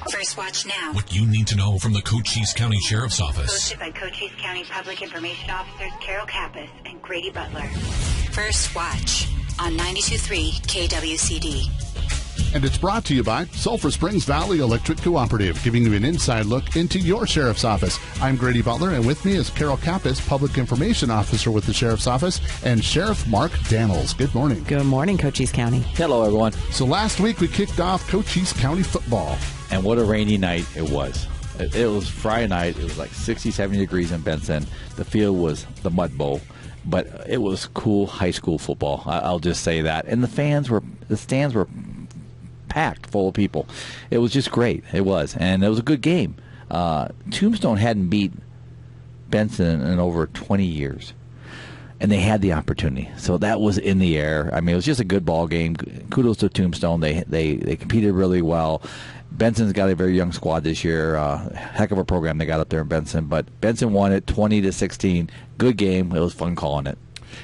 First Watch Now. What you need to know from the Cochise County Sheriff's Office. Hosted by Cochise County Public Information Officers Carol Kappas and Grady Butler. First Watch on 92.3 KWCD. And it's brought to you by Sulphur Springs Valley Electric Cooperative, giving you an inside look into your sheriff's office. I'm Grady Butler, and with me is Carol Kappas, Public Information Officer with the Sheriff's Office, and Sheriff Mark Daniels. Good morning. Good morning, Cochise County. Hello, everyone. So last week we kicked off Cochise County football. And what a rainy night it was. It was Friday night. It was like 60, 70 degrees in Benson. The field was the Mud Bowl. But it was cool high school football. I'll just say that. And the stands were packed full of people. It was just great. It was. And it was a good game. Tombstone hadn't beat Benson in over 20 years. And they had the opportunity. So that was in the air. I mean, it was just a good ball game. Kudos to Tombstone. They competed really well. Benson's got a very young squad this year. Heck of a program they got up there in Benson. But Benson won it 20-16. Good game. It was fun calling it.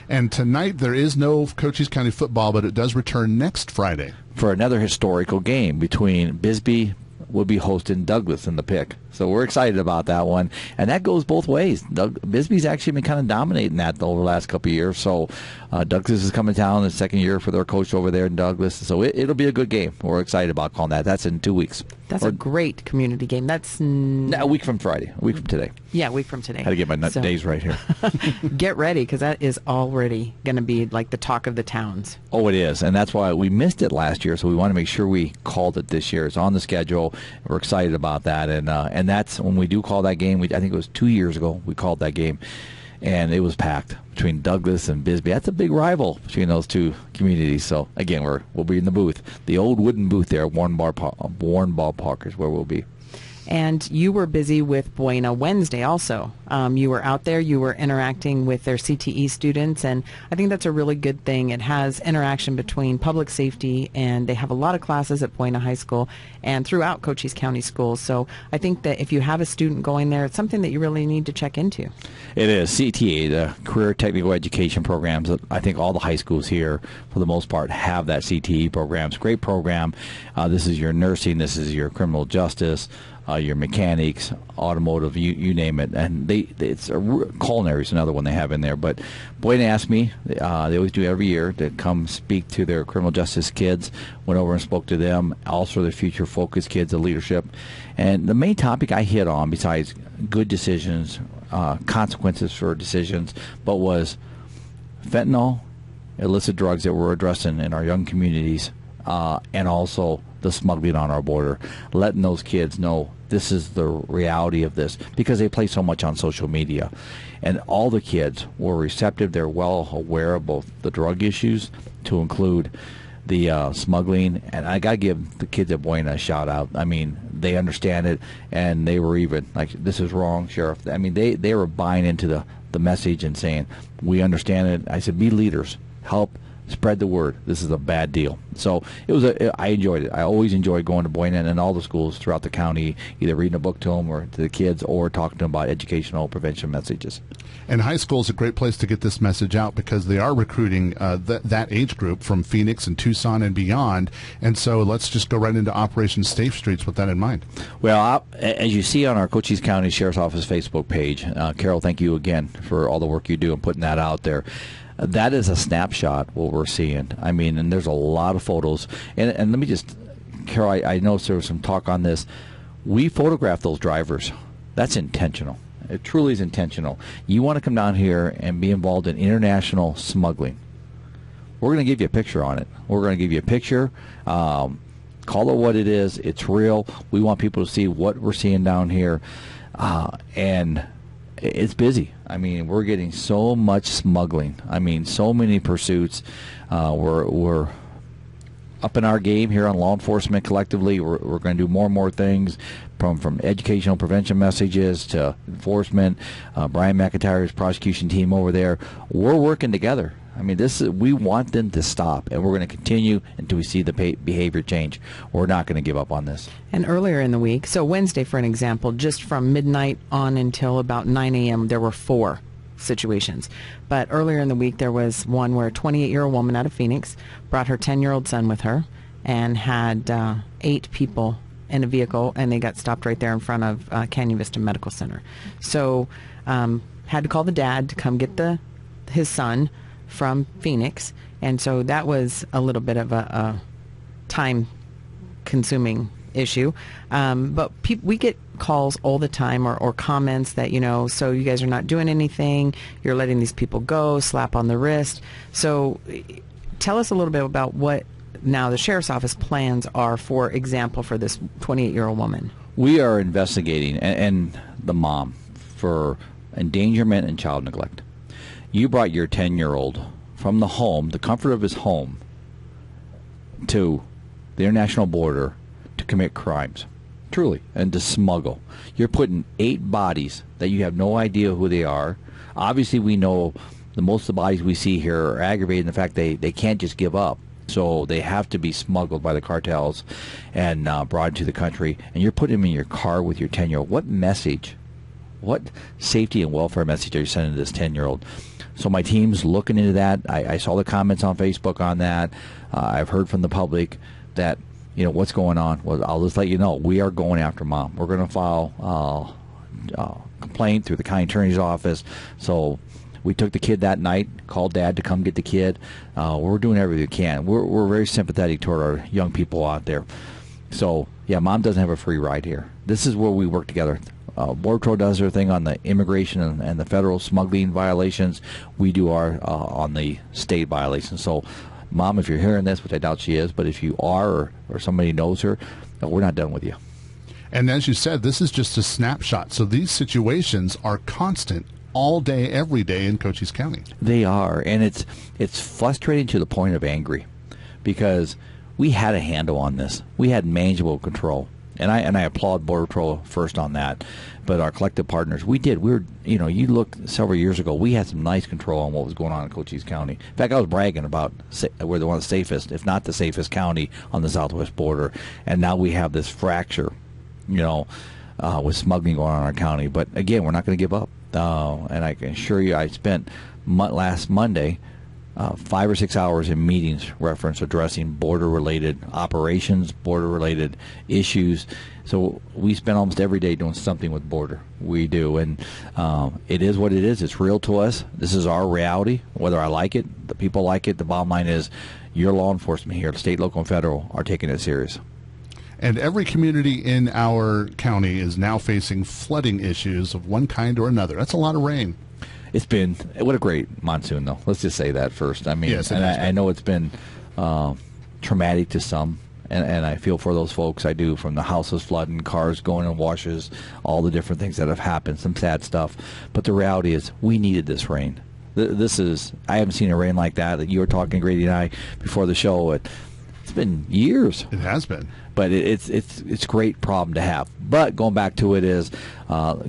And tonight there is no Cochise County football, but it does return next Friday. For another historical game between Bisbee will be hosting Douglas in the pick. So we're excited about that one. And that goes both ways. Bisbee's actually been kind of dominating that over the last couple of years. So Douglas is coming down the second year for their coach over there in Douglas. So it'll be a good game. We're excited about calling that. That's in 2 weeks. That's a great community game. That's a week from Friday. A week from today. Yeah, a week from today. Had to get my days right here. Get ready, because that is already going to be like the talk of the towns. Oh, it is. And that's why we missed it last year. So we want to make sure we called it this year. It's on the schedule. We're excited about that. And that's when we do call that game. I think it was 2 years ago we called that game. And it was packed between Douglas and Bisbee. That's a big rival between those two communities. So, again, we'll be in the booth. The old wooden booth there at Warren Ballpark is where we'll be. And you were busy with Buena Wednesday also. You were out there, you were interacting with their CTE students, and I think that's a really good thing. It has interaction between public safety, and they have a lot of classes at Buena High School and throughout Cochise County schools. So I think that if you have a student going there, it's something that you really need to check into. It is. CTA, the Career Technical Education Programs, I think all the high schools here, for the most part, have that CTE program. It's a great program. This is your nursing, this is your criminal justice, your mechanics, automotive, you name it. And it's culinary is another one they have in there. But Boyd asked me, they always do every year, to come speak to their criminal justice kids. Went over and spoke to them, also their future focus kids of leadership. And the main topic I hit on, besides good decisions, consequences for decisions, but was fentanyl, illicit drugs that we're addressing in our young communities, and also the smuggling on our border, letting those kids know this is the reality of this, because they play so much on social media. And all the kids were receptive. They're well aware of both the drug issues, to include the smuggling. And I got to give the kids at Buena a shout out. I mean, they understand it, and they were even like, this is wrong, Sheriff. I mean, they were buying into the message and saying, we understand it. I said, be leaders. Help spread the word. This is a bad deal. So I enjoyed it. I always enjoy going to Buena and all the schools throughout the county, either reading a book to them or to the kids, or talking to them about educational prevention messages. And high school is a great place to get this message out, because they are recruiting that age group from Phoenix and Tucson and beyond. And so let's just go right into Operation Safe Streets with that in mind. Well, as you see on our Cochise County Sheriff's Office Facebook page, Carol, thank you again for all the work you do and putting that out there. That is a snapshot what we're seeing. I mean, and there's a lot of photos. And let me just, Carol, I know there was some talk on this. We photograph those drivers. That's intentional. It truly is intentional. You want to come down here and be involved in international smuggling, we're going to give you a picture on it. We're going to give you a picture. Call it what it is. It's real. We want people to see what we're seeing down here. And it's busy. I mean, we're getting so much smuggling. I mean, so many pursuits. We're up in our game here on law enforcement collectively. We're going to do more and more things, from educational prevention messages to enforcement. Brian McIntyre's prosecution team over there, we're working together. I mean, we want them to stop, and we're going to continue until we see the behavior change. We're not going to give up on this. And earlier in the week, so Wednesday, for an example, just from midnight on until about 9 a.m., there were 4 situations. But earlier in the week, there was one where a 28-year-old woman out of Phoenix brought her 10-year-old son with her and had 8 people in a vehicle, and they got stopped right there in front of Canyon Vista Medical Center. So had to call the dad to come get his son from Phoenix, and so that was a little bit of a time-consuming issue. But we get calls all the time or comments that, so you guys are not doing anything, you're letting these people go, slap on the wrist. So tell us a little bit about what now the Sheriff's Office plans are, for example, for this 28-year-old woman. We are investigating, and the mom, for endangerment and child neglect. You brought your 10-year-old from the home, the comfort of his home, to the international border to commit crimes, truly, and to smuggle. You're putting 8 bodies that you have no idea who they are. Obviously, we know the most of the bodies we see here are aggravated in the fact they can't just give up. So they have to be smuggled by the cartels and brought into the country. And you're putting them in your car with your 10-year-old. What message, what safety and welfare message are you sending to this 10-year-old? So my team's looking into that. I saw the comments on Facebook on that. I've heard from the public that, what's going on. Well, I'll just let you know, we are going after mom. We're going to file a complaint through the county attorney's office. So we took the kid that night, called dad to come get the kid. We're doing everything we can. We're very sympathetic toward our young people out there. So, yeah, mom doesn't have a free ride here. This is where we work together. Border Patrol does their thing on the immigration and the federal smuggling violations. We do our on the state violations. So, mom, if you're hearing this, which I doubt she is, but if you are or somebody knows her, we're not done with you. And as you said, this is just a snapshot. So these situations are constant all day, every day in Cochise County. They are, and it's frustrating to the point of angry, because we had a handle on this. We had manageable control, and I applaud Border Patrol first on that, but our collective partners, we did. We were, you look several years ago, we had some nice control on what was going on in Cochise County. In fact, I was bragging about we're one of the safest, if not the safest county on the southwest border, and now we have this fracture, with smuggling going on in our county. But again, we're not going to give up. And I can assure you, I spent last Monday 5 or 6 hours in meetings addressing border-related operations, border-related issues. So we spend almost every day doing something with border. We do, and it is what it is. It's real to us. This is our reality, whether I like it, the people like it. The bottom line is your law enforcement here, state, local, and federal, are taking it serious. And every community in our county is now facing flooding issues of one kind or another. That's a lot of rain. It's been, what a great monsoon, though. Let's just say that first. I mean, yes, and I know it's been traumatic to some, and I feel for those folks. I do, from the houses flooding, cars going in washes, all the different things that have happened, some sad stuff. But the reality is, we needed this rain. This is, I haven't seen a rain like that you were talking, Grady and I, before the show. It's been years. It has been. But it's a great problem to have. But going back to it is,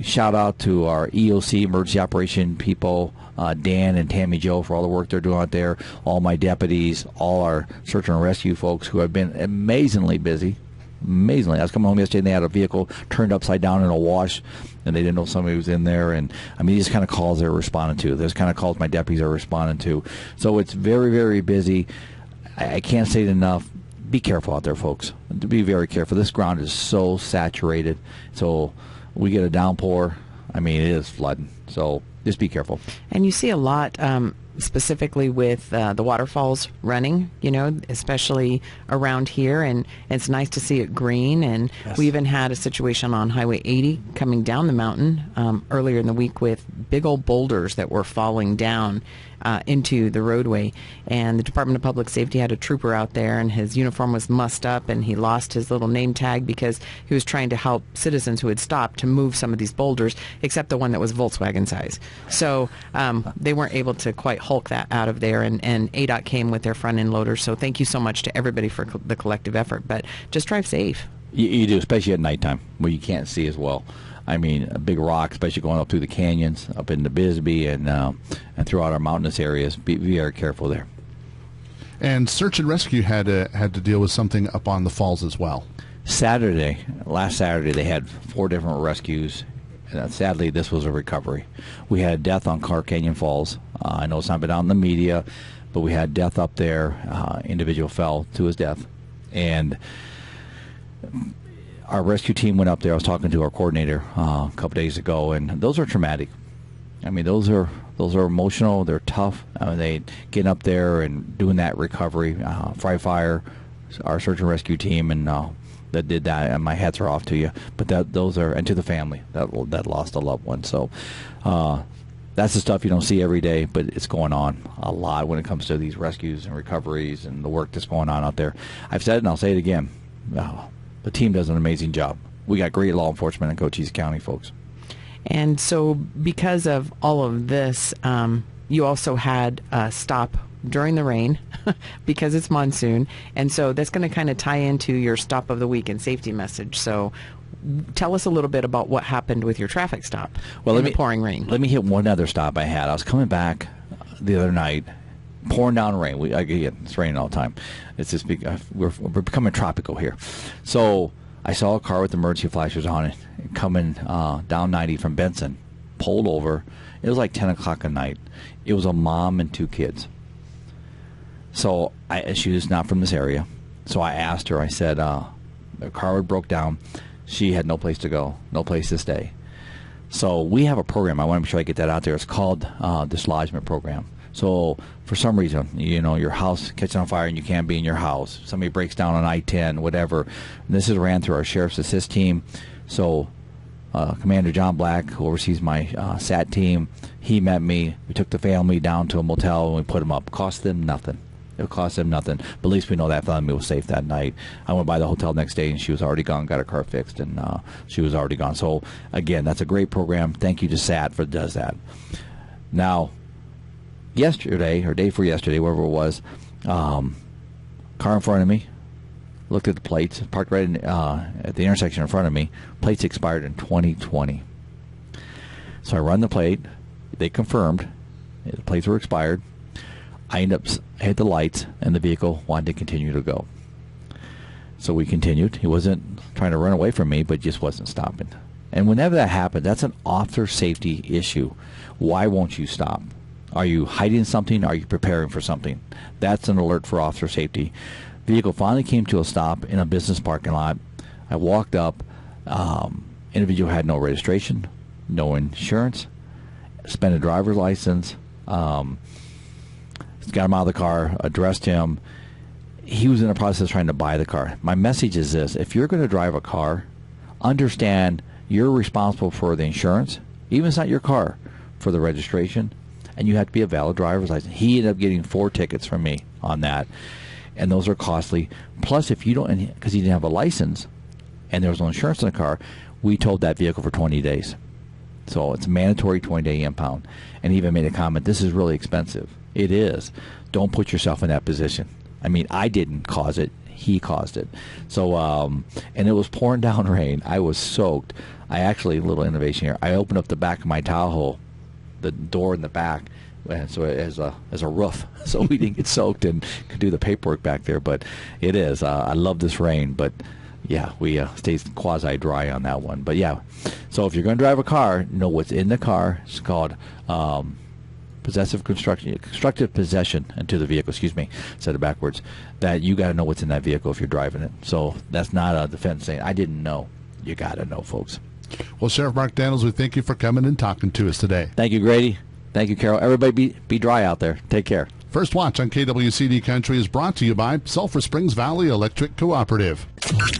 shout out to our EOC, Emergency Operation people, Dan and Tammy Jo, for all the work they're doing out there, all my deputies, all our search and rescue folks who have been amazingly busy. Amazingly. I was coming home yesterday and they had a vehicle turned upside down in a wash, and they didn't know somebody was in there. And I mean, these kind of calls they're responding to. Those kind of calls my deputies are responding to. So it's very, very busy. I can't say it enough. Be careful out there, folks. Be very careful. This ground is so saturated. So we get a downpour, I mean, it is flooding. So just be careful. And you see a lot, specifically with the waterfalls running, especially around here. And it's nice to see it green. And yes. We even had a situation on Highway 80 coming down the mountain earlier in the week with big old boulders that were falling down into the roadway, and the Department of Public Safety had a trooper out there, and his uniform was mussed up, and he lost his little name tag because he was trying to help citizens who had stopped to move some of these boulders, except the one that was Volkswagen size. So they weren't able to quite hulk that out of there, and ADOT came with their front end loaders. So thank you so much to everybody for the collective effort, but just drive safe. You do, especially at nighttime where you can't see as well. I mean, a big rock, especially going up through the canyons, up into Bisbee and throughout our mountainous areas. Be very careful there. And search and rescue had to deal with something up on the falls as well. Last Saturday, they had 4 different rescues. And sadly, this was a recovery. We had death on Clark Canyon Falls. I know it's not been out in the media, but we had death up there. Individual fell to his death. And our rescue team went up there. I was talking to our coordinator a couple days ago, and those are traumatic. I mean, those are emotional. They're tough. They getting up there and doing that recovery. Fire, our search and rescue team, and that did that. And my hats are off to you. But those are, and to the family that lost a loved one. So that's the stuff you don't see every day, but it's going on a lot when it comes to these rescues and recoveries and the work that's going on out there. I've said it, and I'll say it again. The team does an amazing job. We got great law enforcement in Cochise County, folks. And so because of all of this, you also had a stop during the rain because it's monsoon. And so that's going to kind of tie into your stop of the week and safety message. So tell us a little bit about what happened with your traffic stop in the pouring rain. Let me hit one other stop I had. I was coming back the other night, pouring down rain. Again, it's raining all the time. It's just we're becoming tropical here. So I saw a car with emergency flashers on it coming down 90 from Benson, pulled over. It was like 10 o'clock at night. It was a mom and 2 kids. So she was not from this area. So I asked her, I said, the car broke down. She had no place to go, no place to stay. So we have a program. I want to make sure I get that out there. It's called Dislodgement Program. So for some reason, your house catches on fire and you can't be in your house. Somebody breaks down on I-10, whatever. And this is ran through our Sheriff's Assist team. So Commander John Black, who oversees my SAT team, he met me. We took the family down to a motel and we put them up. Cost them nothing. It cost them nothing. But at least we know that family was safe that night. I went by the hotel next day and she was already gone, got her car fixed, and she was already gone. So, again, that's a great program. Thank you to SAT for does that. Now, yesterday, or day before yesterday, wherever it was, car in front of me, looked at the plates, parked right at the intersection in front of me. Plates expired in 2020. So I run the plate. They confirmed the plates were expired. I hit the lights, and the vehicle wanted to continue to go. So we continued. He wasn't trying to run away from me, but just wasn't stopping. And whenever that happened, that's an officer safety issue. Why won't you stop? Are you hiding something? Are you preparing for something? That's an alert for officer safety. Vehicle finally came to a stop in a business parking lot. I walked up. Individual had no registration, no insurance, suspended driver's license. Got him out of the car, addressed him. He was in the process of trying to buy the car. My message is this: if you're going to drive a car, understand you're responsible for the insurance, even if it's not your car, for the registration, and you have to be a valid driver's license. He ended up getting 4 tickets from me on that, and those are costly. Plus, if you don't, because he didn't have a license and there was no insurance in the car, we towed that vehicle for 20 days. So it's a mandatory 20-day impound. And he even made a comment, this is really expensive. It is. Don't put yourself in that position. I mean, I didn't cause it. He caused it. So, and it was pouring down rain. I was soaked. I actually, a little innovation here, I opened up the back of my Tahoe, the door in the back, and so as a roof, so we didn't get soaked and could do the paperwork back there. But it is. I love this rain, but yeah, we stayed quasi-dry on that one. But yeah, so if you're going to drive a car, know what's in the car. It's called constructive possession into the vehicle. Excuse me, said it backwards. That you got to know what's in that vehicle if you're driving it. So that's not a defense saying I didn't know. You got to know, folks. Well, Sheriff Mark Daniels, we thank you for coming and talking to us today. Thank you, Grady. Thank you, Carol. Everybody be dry out there. Take care. First Watch on KWCD Country is brought to you by Sulphur Springs Valley Electric Cooperative.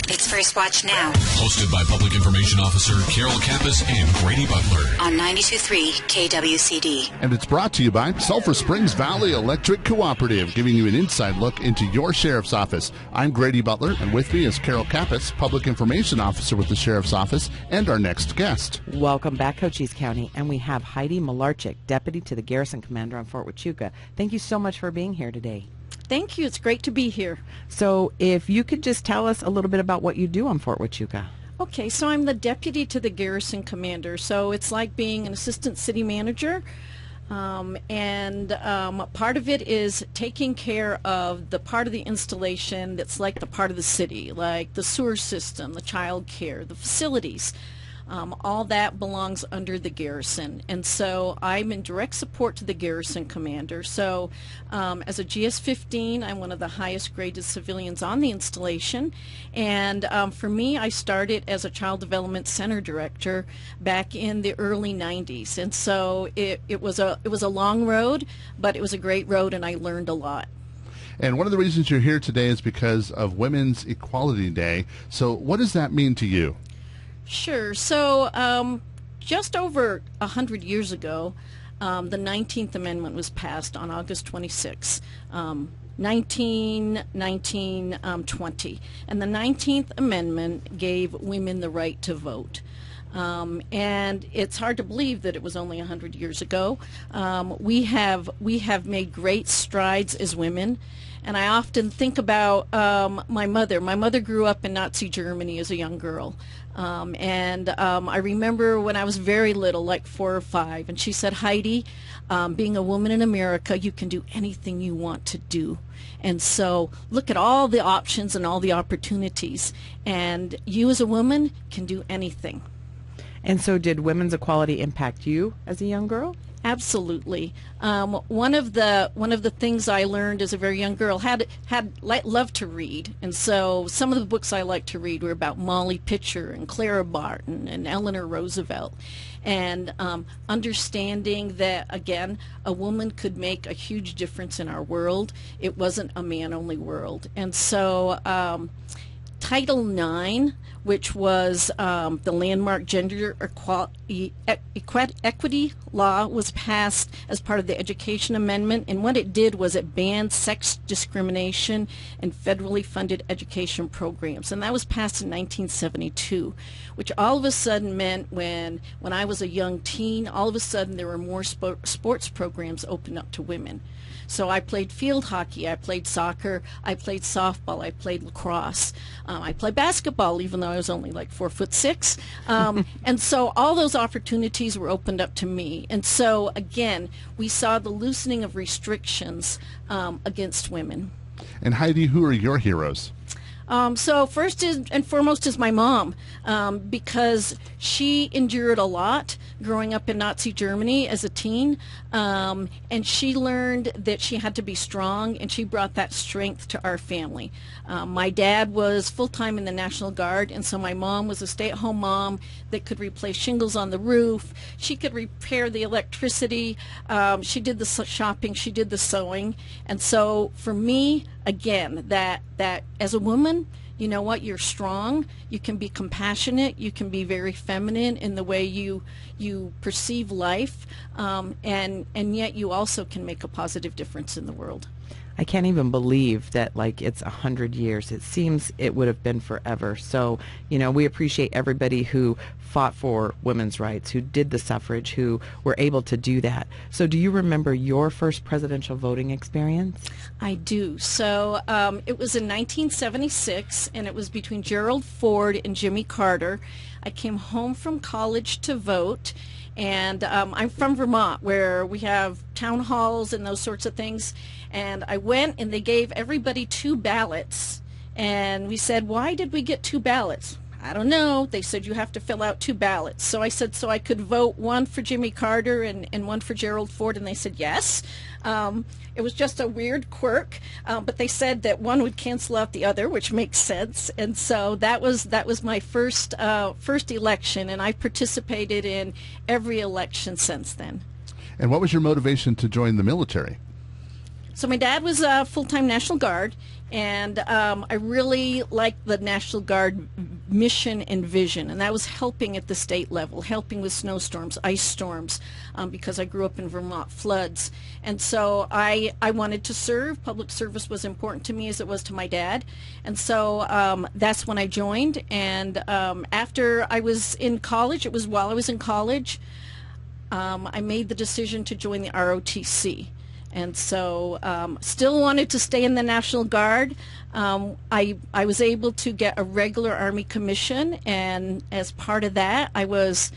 It's First Watch now. Hosted by Public Information Officer Carol Kappas and Grady Butler. On 92.3 KWCD. And it's brought to you by Sulphur Springs Valley Electric Cooperative, giving you an inside look into your sheriff's office. I'm Grady Butler, and with me is Carol Kappas, Public Information Officer with the Sheriff's Office, and our next guest. Welcome back, Cochise County, and we have Heidi Malarchik, Deputy to the Garrison Commander on Fort Huachuca. Thank you so much for being here today. Thank you. It's great to be here. So if you could just tell us a little bit about what you do on Fort Huachuca. Okay, so I'm the Deputy to the Garrison Commander. So it's like being an Assistant City Manager. Part of it is taking care of the part of the installation that's like the part of the city, like the sewer system, the child care, the facilities. all that belongs under the garrison. And so I'm in direct support to the garrison commander. So as a GS-15, I'm one of the highest graded civilians on the installation. And for me, I started as a Child Development Center director back in the early 90s. And so it was a long road, but it was a great road, and I learned a lot. And one of the reasons you're here today is because of Women's Equality Day. So what does that mean to you? Sure. So just over 100 years ago, the 19th Amendment was passed on August 26, 1920. And the 19th Amendment gave women the right to vote. And it's hard to believe that it was only 100 years ago. We have made great strides as women. And I often think about my mother. My mother grew up in Nazi Germany as a young girl. I remember when I was very little, like 4 or 5, and she said, Heidi, being a woman in America, you can do anything you want to do. And so look at all the options and all the opportunities. And you as a woman can do anything. And so did women's equality impact you as a young girl? Absolutely. One of the things I learned as a very young girl loved to read, and so some of the books I liked to read were about Molly Pitcher and Clara Barton and Eleanor Roosevelt, and understanding that again a woman could make a huge difference in our world. It wasn't a man-only world, and so Title IX, which was the landmark gender equity law, was passed as part of the Education Amendment, and what it did was it banned sex discrimination in federally funded education programs, and that was passed in 1972, which all of a sudden meant when I was a young teen, all of a sudden there were more sports programs opened up to women. So I played field hockey, I played soccer, I played softball, I played lacrosse, I played basketball, even though I was only like 4'6". And so all those opportunities were opened up to me. And so again, we saw the loosening of restrictions against women. And Heidi, who are your heroes? So first and foremost is my mom, because she endured a lot growing up in Nazi Germany as a teen, and she learned that she had to be strong, and she brought that strength to our family. My dad was full-time in the National Guard, and so my mom was a stay-at-home mom that could replace shingles on the roof. She could repair the electricity. She did the shopping. She did the sewing. And so for me, again, that as a woman, you know what, you're strong, you can be compassionate, you can be very feminine in the way you perceive life, and yet you also can make a positive difference in the world. I can't even believe that, like, it's 100 years. It seems it would have been forever. So, you know, we appreciate everybody who fought for women's rights, who did the suffrage, who were able to do that. So do you remember your first presidential voting experience? I do. So it was in 1976, and it was between Gerald Ford and Jimmy Carter. I came home from college to vote. And I'm from Vermont, where we have town halls and those sorts of things. And I went, and they gave everybody 2 ballots. And we said, why did we get 2 ballots? I don't know. They said you have to fill out 2 ballots. So I said, so I could vote one for Jimmy Carter and one for Gerald Ford? And they said yes. It was just a weird quirk, but they said that one would cancel out the other, which makes sense. And so that was my first election, and I participated in every election since then. And what was your motivation to join the military? So my dad was a full-time National Guard, and I really liked the National Guard mission and vision, and that was helping at the state level, helping with snowstorms, ice storms, because I grew up in Vermont floods. And so I wanted to serve. Public service was important to me as it was to my dad. And so that's when I joined. And after I was in college, it was while I was in college, I made the decision to join the ROTC. And so still wanted to stay in the National Guard. I was able to get a regular Army commission, and as part of that, I was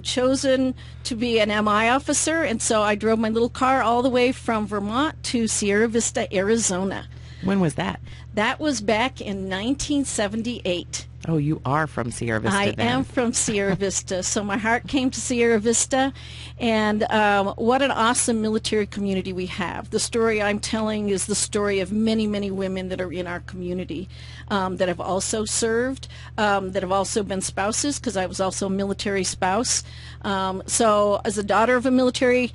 chosen to be an MI officer, and so I drove my little car all the way from Vermont to Sierra Vista, Arizona. When was that? That was back in 1978. Oh, you are from Sierra Vista I then. am from Sierra Vista, so my heart came to Sierra Vista, and what an awesome military community we have. The story I'm telling is the story of many, many women that are in our community that have also served, that have also been spouses, because I was also a military spouse. So as a daughter of a military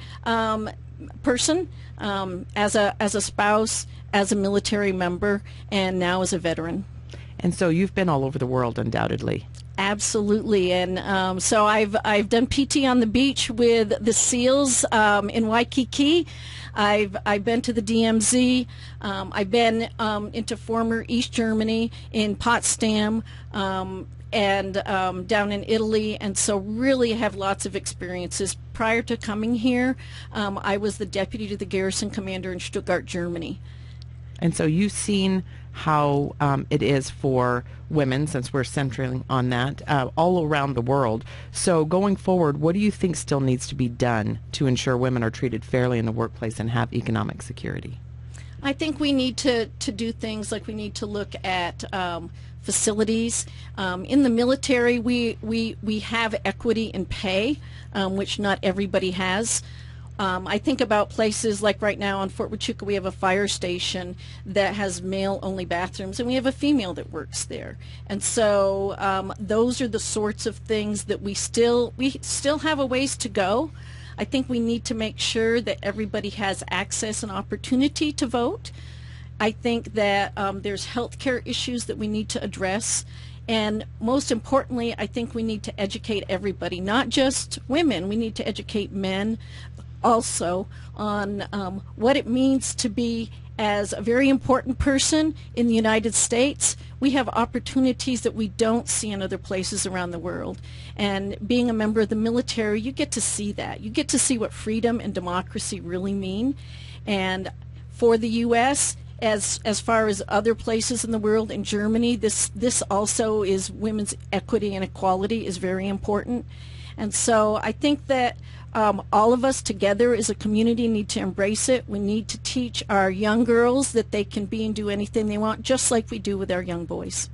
person, as a spouse, as a military member, and now as a veteran. And so you've been all over the world, undoubtedly. Absolutely, and so I've done PT on the beach with the SEALs in Waikiki. I've been to the DMZ. I've been into former East Germany in Potsdam and down in Italy, and so really have lots of experiences. Prior to coming here, I was the deputy to the garrison commander in Stuttgart, Germany. And so you've seen how it is for women, since we're centering on that, all around the world. So going forward, what do you think still needs to be done to ensure women are treated fairly in the workplace and have economic security? I think we need to do things like we need to look at facilities. In the military, we have equity in pay, which not everybody has. I think about places like right now in Fort Huachuca, we have a fire station that has male-only bathrooms, and we have a female that works there. And so those are the sorts of things that we still have a ways to go. I think we need to make sure that everybody has access and opportunity to vote. I think that there's healthcare issues that we need to address. And most importantly, I think we need to educate everybody, not just women. We need to educate men also on what it means to be as a very important person in the United States. We have opportunities that we don't see in other places around the world. And being a member of the military, you get to see that. You get to see what freedom and democracy really mean. And for the U.S., as far as other places in the world, in Germany, this also is women's equity and equality is very important. And so I think that all of us together as a community need to embrace it. We need to teach our young girls that they can be and do anything they want, just like we do with our young boys.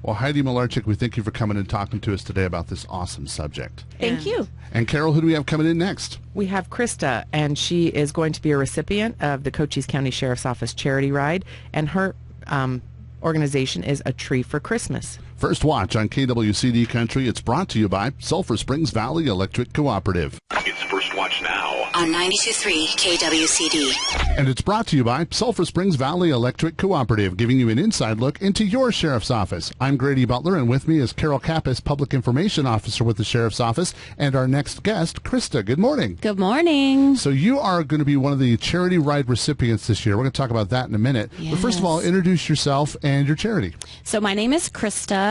Well, Heidi Malarchik, we thank you for coming and talking to us today about this awesome subject. Thank you. And Carol, who do we have coming in next? We have Krista, and she is going to be a recipient of the Cochise County Sheriff's Office Charity Ride, and her organization is A Tree for Christmas. First Watch on KWCD Country. It's brought to you by Sulphur Springs Valley Electric Cooperative. It's First Watch now. On 92.3 KWCD. And it's brought to you by Sulphur Springs Valley Electric Cooperative, giving you an inside look into your sheriff's office. I'm Grady Butler, and with me is Carol Kappas, Public Information Officer with the Sheriff's Office, and our next guest, Krista. Good morning. Good morning. So you are going to be one of the charity ride recipients this year. We're going to talk about that in a minute. Yes. But first of all, introduce yourself and your charity. So my name is Krista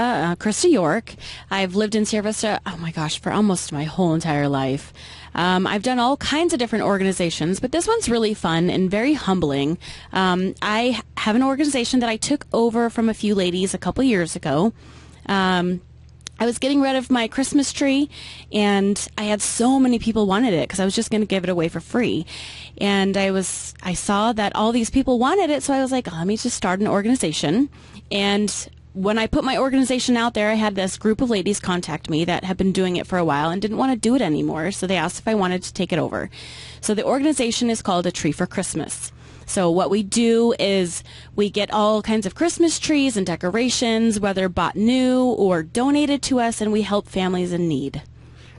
York. I've lived in Sierra Vista, oh my gosh, for almost my whole entire life. I've done all kinds of different organizations, but this one's really fun and very humbling. I have an organization that I took over from a few ladies a couple years ago. I was getting rid of my Christmas tree, and I had so many people wanted it because I was just going to give it away for free. And I saw that all these people wanted it, so I was like, let me just start an organization. And when I put my organization out there, I had this group of ladies contact me that had been doing it for a while and didn't want to do it anymore, so they asked if I wanted to take it over. So the organization is called A Tree for Christmas. So what we do is we get all kinds of Christmas trees and decorations, whether bought new or donated to us, and we help families in need.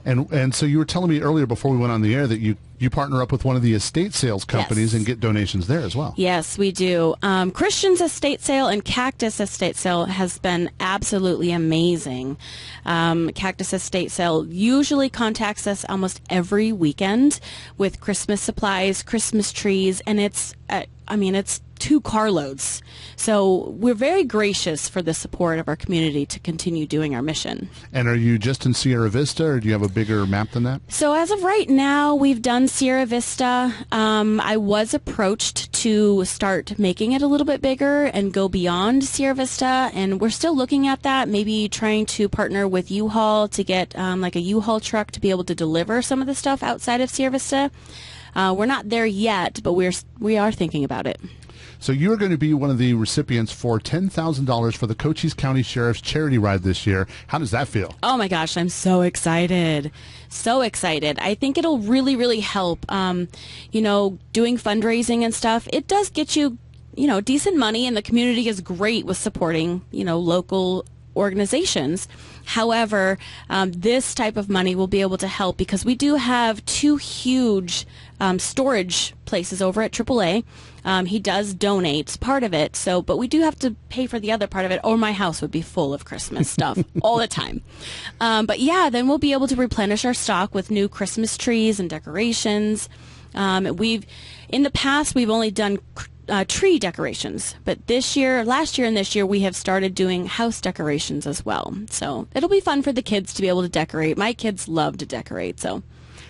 And so you were telling me earlier before we went on the air that you partner up with one of the estate sales companies Yes. and get donations there as well. Yes, we do. Christian's Estate Sale and Cactus Estate Sale has been absolutely amazing. Cactus Estate Sale usually contacts us almost every weekend with Christmas supplies, Christmas trees, and it's 2 carloads. So we're very gracious for the support of our community to continue doing our mission. And are you just in Sierra Vista, or do you have a bigger map than that? So as of right now, we've done Sierra Vista. I was approached to start making it a little bit bigger and go beyond Sierra Vista, and we're still looking at that, maybe trying to partner with U-Haul to get like a U-Haul truck to be able to deliver some of the stuff outside of Sierra Vista. We're not there yet, but we are thinking about it. So you're going to be one of the recipients for $10,000 for the Cochise County Sheriff's Charity Ride this year. How does that feel? Oh my gosh, I'm so excited. So excited. I think it'll really, really help. Doing fundraising and stuff, it does get you, decent money, and the community is great with supporting, local organizations. However, this type of money will be able to help because we do have 2 huge storage places over at AAA. He does donate part of it, but we do have to pay for the other part of it, or my house would be full of Christmas stuff all the time. But yeah, then we'll be able to replenish our stock with new Christmas trees and decorations. In the past, we've only done tree decorations, but last year and this year, we have started doing house decorations as well. So it'll be fun for the kids to be able to decorate. My kids love to decorate, so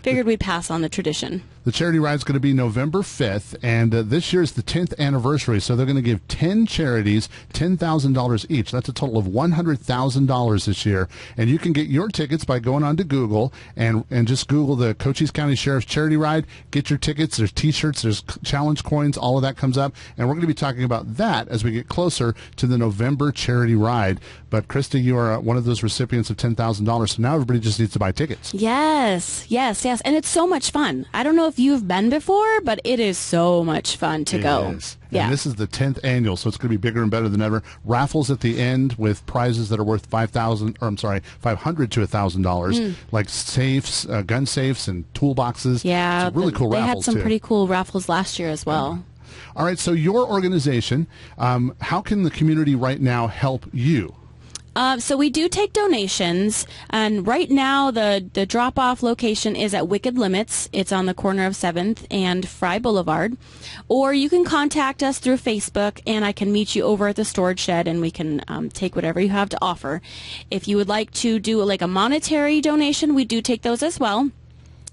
figured we'd pass on the tradition. The charity ride is going to be November 5th, and this year is the 10th anniversary, so they're going to give 10 charities $10,000 each. That's a total of $100,000 this year, and you can get your tickets by going on to Google and just Google the Cochise County Sheriff's Charity Ride. Get your tickets. There's T-shirts, there's challenge coins, all of that comes up, and we're going to be talking about that as we get closer to the November charity ride. But Krista, you are one of those recipients of $10,000, so now everybody just needs to buy tickets. Yes, and it's so much fun. I don't know if you've been before, but it is so much fun to go. It is. Yeah. And this is the 10th annual, so it's going to be bigger and better than ever. Raffles at the end with prizes that are worth $500 to $1,000, like safes, gun safes, and toolboxes. Yeah, really cool they raffles. They had some too. pretty cool raffles last year as well. All right, so your organization, how can the community right now help you? So we do take donations, and right now the drop-off location is at Wicked Limits. It's on the corner of 7th and Fry Boulevard. Or you can contact us through Facebook, and I can meet you over at the storage shed, and we can take whatever you have to offer. If you would like to do like a monetary donation, we do take those as well.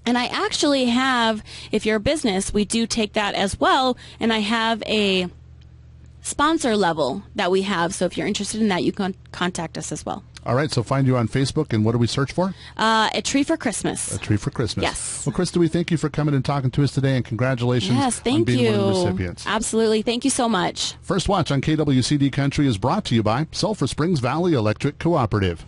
And I actually have, if you're a business, we do take that as well, and I have a sponsor level that we have, so if you're interested in that, you can contact us as well. All right, so find you on Facebook, and what do we search for? A Tree for Christmas. A Tree for Christmas. Yes. Well, Krista, we thank you for coming and talking to us today, and congratulations on being one of the recipients. Absolutely. Thank you so much. First Watch on KWCD Country is brought to you by Sulphur Springs Valley Electric Cooperative.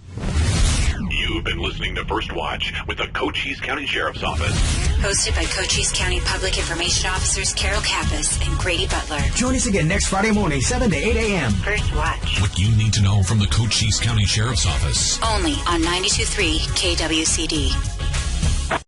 You've been listening to First Watch with the Cochise County Sheriff's Office. Hosted by Cochise County Public Information Officers Carol Kappas and Grady Butler. Join us again next Friday morning, 7 to 8 a.m. First Watch. What you need to know from the Cochise County Sheriff's Office. Only on 92.3 KWCD.